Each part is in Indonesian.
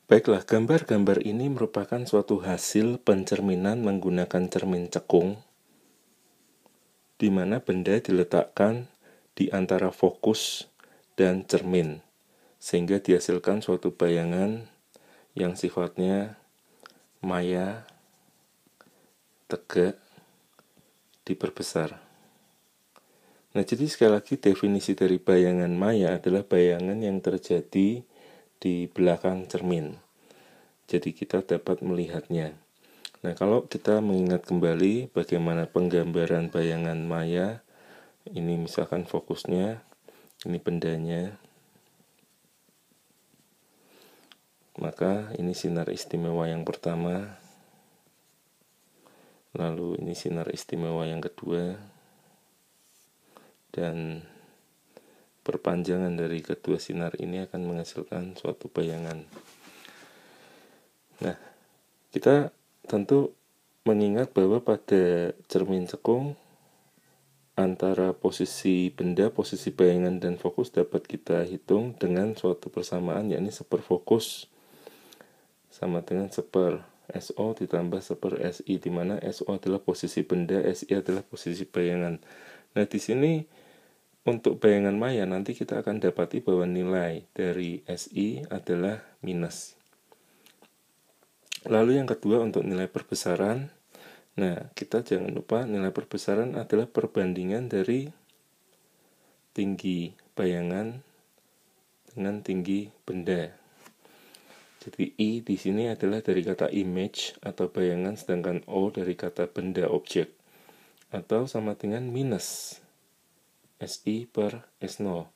Baiklah, gambar-gambar ini merupakan suatu hasil pencerminan menggunakan cermin cekung, di mana benda diletakkan di antara fokus dan cermin, sehingga dihasilkan suatu bayangan yang sifatnya maya, tegak, diperbesar. Nah, jadi sekali lagi definisi dari bayangan maya adalah bayangan yang terjadi di belakang cermin. Jadi kita dapat melihatnya. Nah, kalau kita mengingat kembali bagaimana penggambaran bayangan maya, ini misalkan fokusnya, ini bendanya, maka ini sinar istimewa yang pertama, lalu ini sinar istimewa yang kedua, dan perpanjangan dari kedua sinar ini akan menghasilkan suatu bayangan. Nah, kita tentu mengingat bahwa pada cermin cekung antara posisi benda, posisi bayangan, dan fokus dapat kita hitung dengan suatu persamaan, yakni seperfokus sama dengan seper SO ditambah seper SI, di mana SO adalah posisi benda, SI adalah posisi bayangan. Nah, di sini untuk bayangan maya nanti kita akan dapati bahwa nilai dari SI adalah minus. Lalu yang kedua untuk nilai perbesaran. Nah, kita jangan lupa nilai perbesaran adalah perbandingan dari tinggi bayangan dengan tinggi benda. Jadi I di sini adalah dari kata image atau bayangan, sedangkan O dari kata benda objek, atau sama dengan minus SI per S0.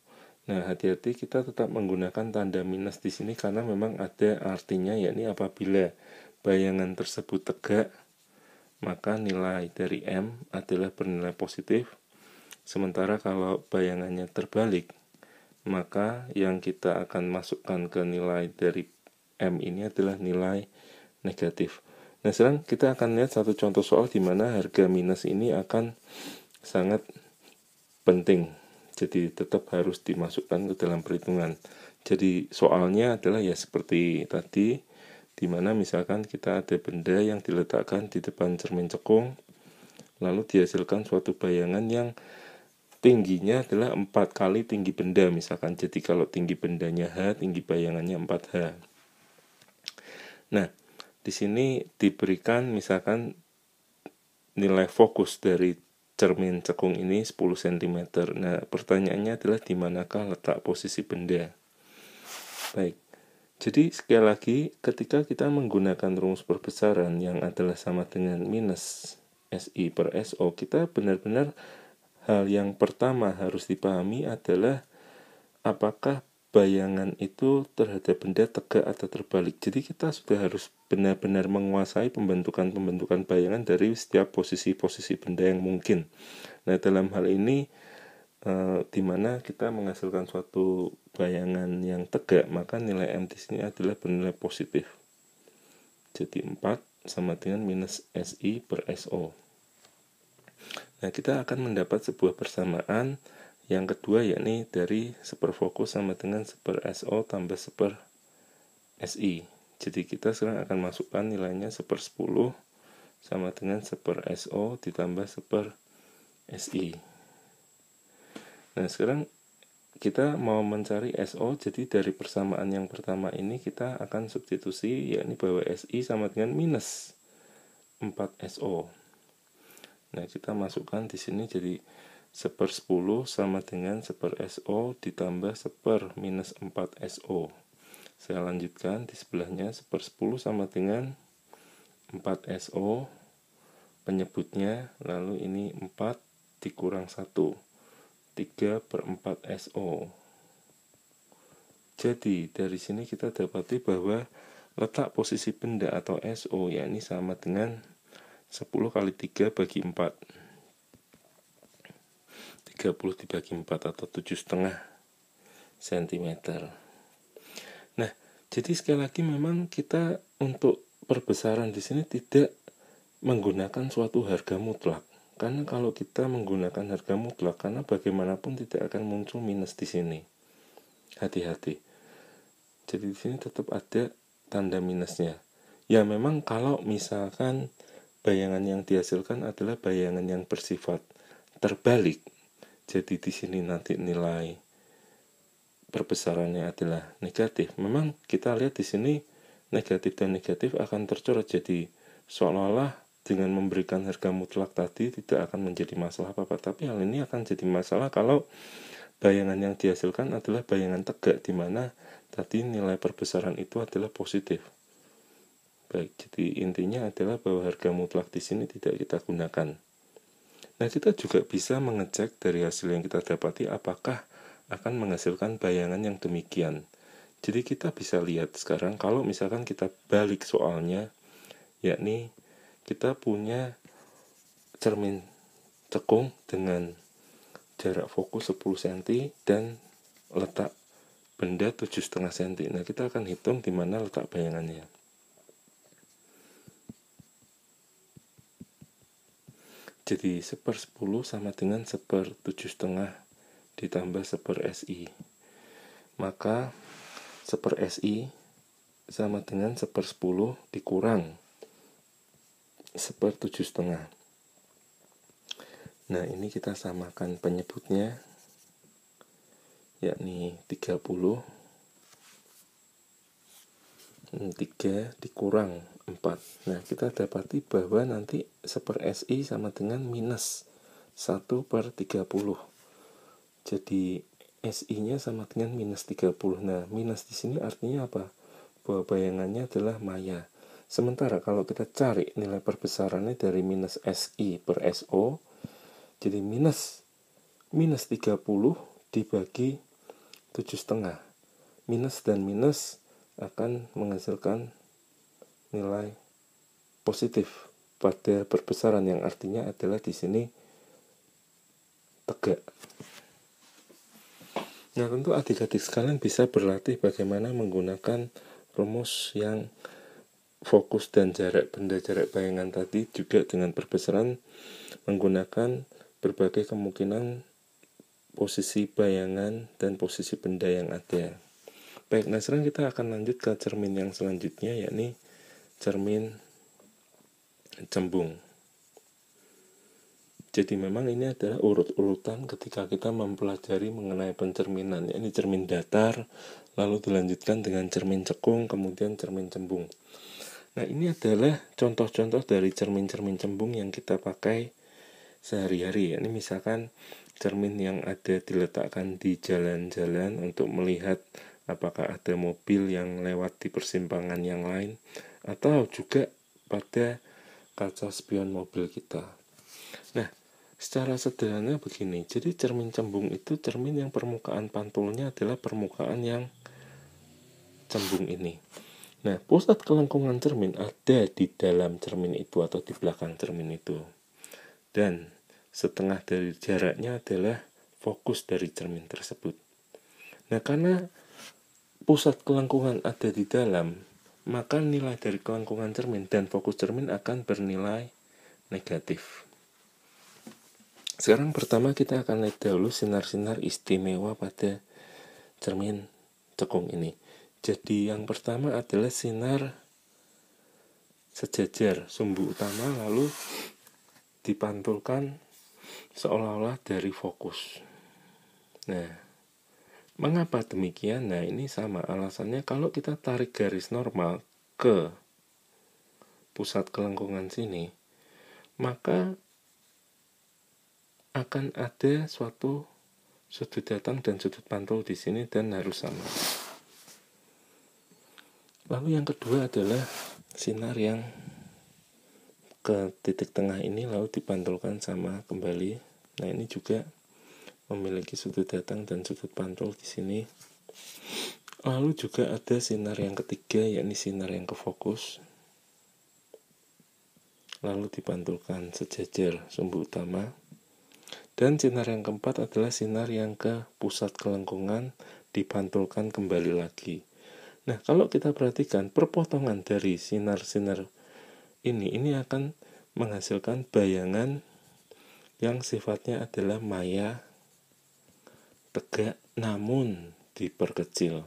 Nah, hati-hati kita tetap menggunakan tanda minus di sini karena memang ada artinya, yakni apabila bayangan tersebut tegak, maka nilai dari M adalah bernilai positif. Sementara kalau bayangannya terbalik, maka yang kita akan masukkan ke nilai dari M ini adalah nilai negatif. Nah, sekarang kita akan lihat satu contoh soal di mana harga minus ini akan sangat penting. Jadi tetap harus dimasukkan ke dalam perhitungan. Jadi soalnya adalah ya seperti tadi, di mana misalkan kita ada benda yang diletakkan di depan cermin cekung, lalu dihasilkan suatu bayangan yang tingginya adalah 4 kali tinggi benda misalkan. Jadi kalau tinggi bendanya H, tinggi bayangannya 4H. Nah, di sini diberikan misalkan nilai fokus dari cermin cekung ini 10 cm. Nah, pertanyaannya adalah di manakah letak posisi benda. Baik. Jadi sekali lagi ketika kita menggunakan rumus perbesaran yang adalah sama dengan minus SI per SO, kita benar-benar hal yang pertama harus dipahami adalah apakah bayangan itu terhadap benda tegak atau terbalik. Jadi kita sudah harus benar-benar menguasai pembentukan bayangan dari setiap posisi-posisi benda yang mungkin. Nah, dalam hal ini di mana kita menghasilkan suatu bayangan yang tegak, maka nilai M di sini adalah bernilai positif. Jadi 4 sama dengan minus SI per SO. Nah, kita akan mendapat sebuah persamaan yang kedua, yakni dari seperfokus sama dengan seper SO tambah seper SI. Jadi kita sekarang akan masukkan nilainya seper 10 sama dengan seper SO ditambah seper SI. Nah, sekarang kita mau mencari SO, jadi dari persamaan yang pertama ini kita akan substitusi, yakni bahwa SI sama dengan minus 4SO. Nah, kita masukkan di sini jadi seper 10 sama dengan seper SO ditambah seper minus 4SO. Saya lanjutkan di sebelahnya, seper 10 sama dengan 4SO penyebutnya, lalu ini 4 dikurang 1, 3 per 4SO. Jadi dari sini kita dapati bahwa letak posisi benda atau SO yakni sama dengan 10 kali 3 bagi 4. 30 dibagi 4 atau 7,5 cm. Nah, jadi sekali lagi memang kita untuk perbesaran di sini tidak menggunakan suatu harga mutlak. Karena kalau kita menggunakan harga mutlak, karena bagaimanapun tidak akan muncul minus di sini. Hati-hati. Jadi di sini tetap ada tanda minusnya. Ya memang kalau misalkan bayangan yang dihasilkan adalah bayangan yang bersifat terbalik, jadi di sini nanti nilai perbesarannya adalah negatif. Memang kita lihat di sini negatif dan negatif akan tercoret, jadi seolah-olah dengan memberikan harga mutlak tadi tidak akan menjadi masalah apa-apa. Tapi hal ini akan jadi masalah kalau bayangan yang dihasilkan adalah bayangan tegak, di mana tadi nilai perbesaran itu adalah positif. Baik, jadi intinya adalah bahwa harga mutlak di sini tidak kita gunakan. Nah, kita juga bisa mengecek dari hasil yang kita dapati apakah akan menghasilkan bayangan yang demikian. Jadi kita bisa lihat sekarang kalau misalkan kita balik soalnya, yakni kita punya cermin cekung dengan jarak fokus 10 cm dan letak benda 7,5 cm. Nah, kita akan hitung di mana letak bayangannya. Jadi 1/10 sama dengan 1/7,5 ditambah 1/SI. Maka 1/SI sama dengan 1/10 dikurang 1/7,5. Nah, ini kita samakan penyebutnya, yakni 30. 3 dikurang 4. Nah, kita dapati bahwa nanti 1/SI sama dengan minus 1/30. Jadi SI-nya sama dengan minus 30. Nah, minus di sini artinya apa? Bahwa bayangannya adalah maya. Sementara kalau kita cari nilai perbesarannya dari minus SI per SO, jadi minus 30 dibagi 7,5. Minus dan minus akan menghasilkan nilai positif pada perbesaran, yang artinya adalah di sini tegak. Nah, tentu adik-adik sekalian bisa berlatih bagaimana menggunakan rumus yang fokus dan jarak benda, jarak bayangan tadi juga dengan perbesaran, menggunakan berbagai kemungkinan posisi bayangan dan posisi benda yang ada. Baik, nah sekarang kita akan lanjut ke cermin yang selanjutnya, yakni cermin cembung. Jadi memang ini adalah urut-urutan ketika kita mempelajari mengenai pencerminan, yakni cermin datar, lalu dilanjutkan dengan cermin cekung, kemudian cermin cembung. Nah, ini adalah contoh-contoh dari cermin-cermin cembung yang kita pakai sehari-hari. Ini misalkan cermin yang ada diletakkan di jalan-jalan untuk melihat apakah ada mobil yang lewat di persimpangan yang lain, atau juga pada kaca spion mobil kita. Nah, secara sederhana begini, jadi cermin cembung itu cermin yang permukaan pantulnya adalah permukaan yang cembung ini. Nah, pusat kelengkungan cermin ada di dalam cermin itu atau di belakang cermin itu. Dan setengah dari jaraknya adalah fokus dari cermin tersebut. Nah, karena pusat kelengkungan ada di dalam, maka nilai dari kelengkungan cermin dan fokus cermin akan bernilai negatif. Sekarang pertama kita akan lihat dahulu sinar-sinar istimewa pada cermin cekung ini. Jadi yang pertama adalah sinar sejajar sumbu utama lalu dipantulkan seolah-olah dari fokus. Nah, mengapa demikian? Nah, ini sama alasannya. Kalau kita tarik garis normal ke pusat kelengkungan sini, maka akan ada suatu sudut datang dan sudut pantul di sini dan harus sama. Lalu yang kedua adalah sinar yang ke titik tengah ini lalu dipantulkan sama kembali. Nah, ini juga memiliki sudut datang dan sudut pantul di sini. Lalu juga ada sinar yang ketiga, yakni sinar yang ke fokus, lalu dipantulkan sejajar sumbu utama. Dan sinar yang keempat adalah sinar yang ke pusat kelengkungan, dipantulkan kembali lagi. Nah, kalau kita perhatikan perpotongan dari sinar-sinar ini akan menghasilkan bayangan yang sifatnya adalah maya, tegak, namun diperkecil.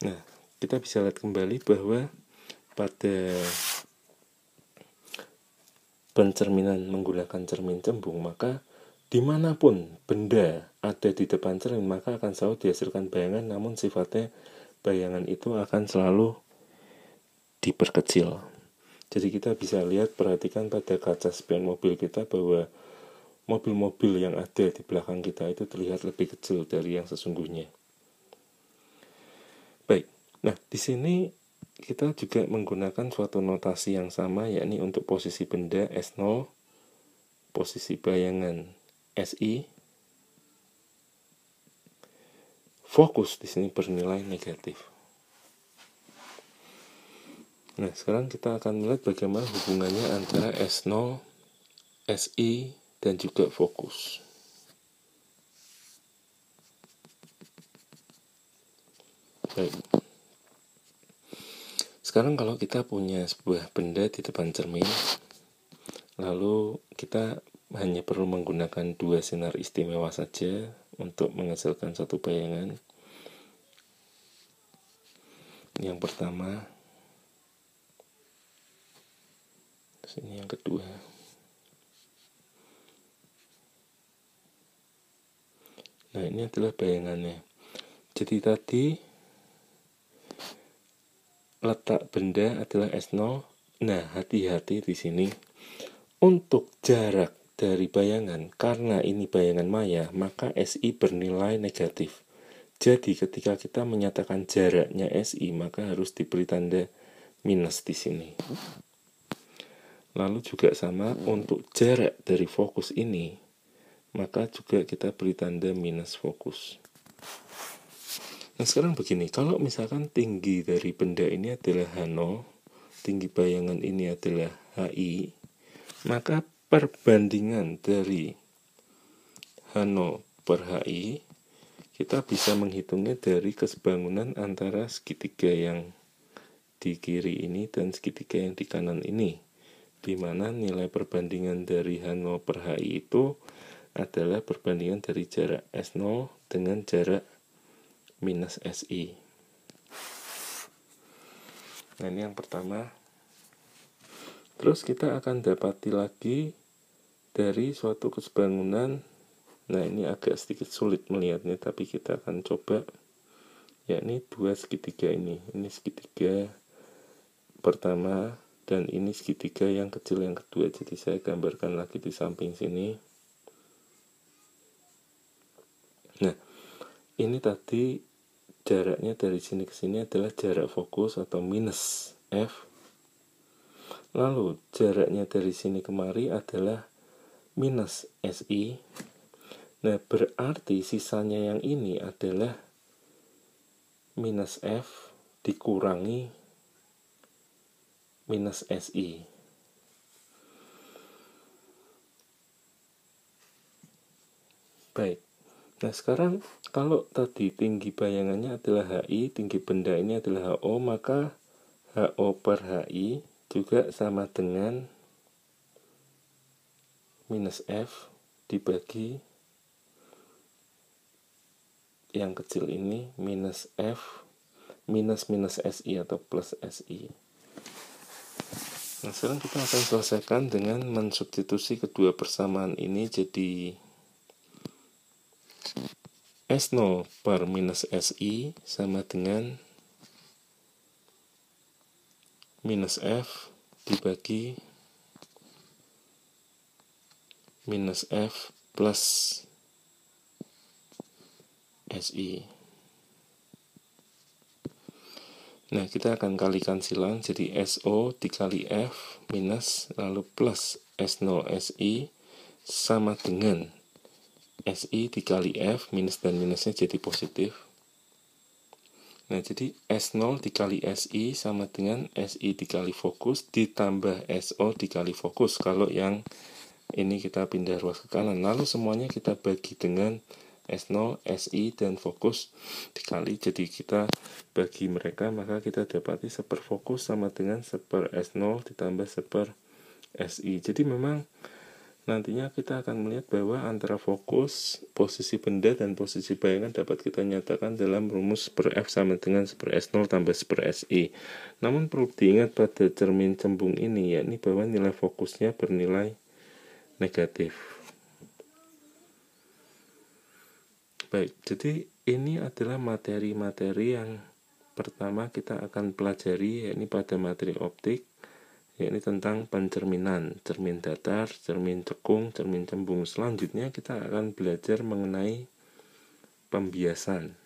Nah, kita bisa lihat kembali bahwa pada pencerminan menggunakan cermin cembung, maka dimanapun benda ada di depan cermin, maka akan selalu dihasilkan bayangan, namun sifatnya bayangan itu akan selalu diperkecil. Jadi kita bisa lihat, perhatikan pada kaca spion mobil kita bahwa mobil-mobil yang ada di belakang kita itu terlihat lebih kecil dari yang sesungguhnya. Baik, nah di sini kita juga menggunakan suatu notasi yang sama, yakni untuk posisi benda S0, posisi bayangan SI, fokus di sini bernilai negatif. Nah, sekarang kita akan melihat bagaimana hubungannya antara S0, SI, dan juga fokus. Baik. Sekarang kalau kita punya sebuah benda di depan cermin, lalu kita hanya perlu menggunakan dua sinar istimewa saja untuk menghasilkan satu bayangan. Yang pertama, ini yang kedua. Nah, ini adalah bayangannya. Jadi tadi letak benda adalah S0. Nah, hati-hati di sini. Untuk jarak dari bayangan, karena ini bayangan maya, maka SI bernilai negatif. Jadi ketika kita menyatakan jaraknya SI, maka harus diberi tanda minus di sini. Lalu juga sama untuk jarak dari fokus ini, maka juga kita beri tanda minus fokus. Nah, sekarang begini, kalau misalkan tinggi dari benda ini adalah H0, tinggi bayangan ini adalah HI, maka perbandingan dari H0 per HI, kita bisa menghitungnya dari kesebangunan antara segitiga yang di kiri ini dan segitiga yang di kanan ini, di mana nilai perbandingan dari H0 per HI itu adalah perbandingan dari jarak S0 dengan jarak minus SI. Nah, ini yang pertama. Terus kita akan dapati lagi dari suatu kesebangunan. Nah, ini agak sedikit sulit melihatnya, tapi kita akan coba, yakni dua segitiga ini. Ini segitiga pertama dan ini segitiga yang kecil yang kedua. Jadi saya gambarkan lagi di samping sini. Nah, ini tadi jaraknya dari sini ke sini adalah jarak fokus atau minus F. Lalu jaraknya dari sini kemari adalah minus SI. Nah, berarti sisanya yang ini adalah minus F dikurangi minus SI. Baik. Nah, sekarang kalau tadi tinggi bayangannya adalah HI, tinggi benda ini adalah HO, maka HO per HI juga sama dengan minus F dibagi yang kecil ini minus F minus SI atau plus SI. Nah, sekarang kita akan selesaikan dengan mensubstitusi kedua persamaan ini jadi S0 per minus SI sama dengan minus F dibagi minus F plus SI. Nah, kita akan kalikan silang, jadi SO dikali F minus lalu plus S0 SI sama dengan SI dikali F, minus dan minusnya jadi positif. Nah, jadi S0 dikali SI sama dengan SI dikali fokus ditambah SO dikali fokus. Kalau yang ini kita pindah ruas ke kanan, lalu semuanya kita bagi dengan S0, SI, dan fokus dikali, jadi kita bagi mereka, maka kita dapati seper fokus sama dengan seper S0 ditambah seper SI. Jadi memang nantinya kita akan melihat bahwa antara fokus, posisi benda, dan posisi bayangan dapat kita nyatakan dalam rumus per F sama dengan per S0 tambah per SI. Namun perlu diingat pada cermin cembung ini, yakni bahwa nilai fokusnya bernilai negatif. Baik, jadi ini adalah materi-materi yang pertama kita akan pelajari, yakni pada materi optik, yakni tentang pencerminan, cermin datar, cermin cekung, cermin cembung. Selanjutnya kita akan belajar mengenai pembiasan.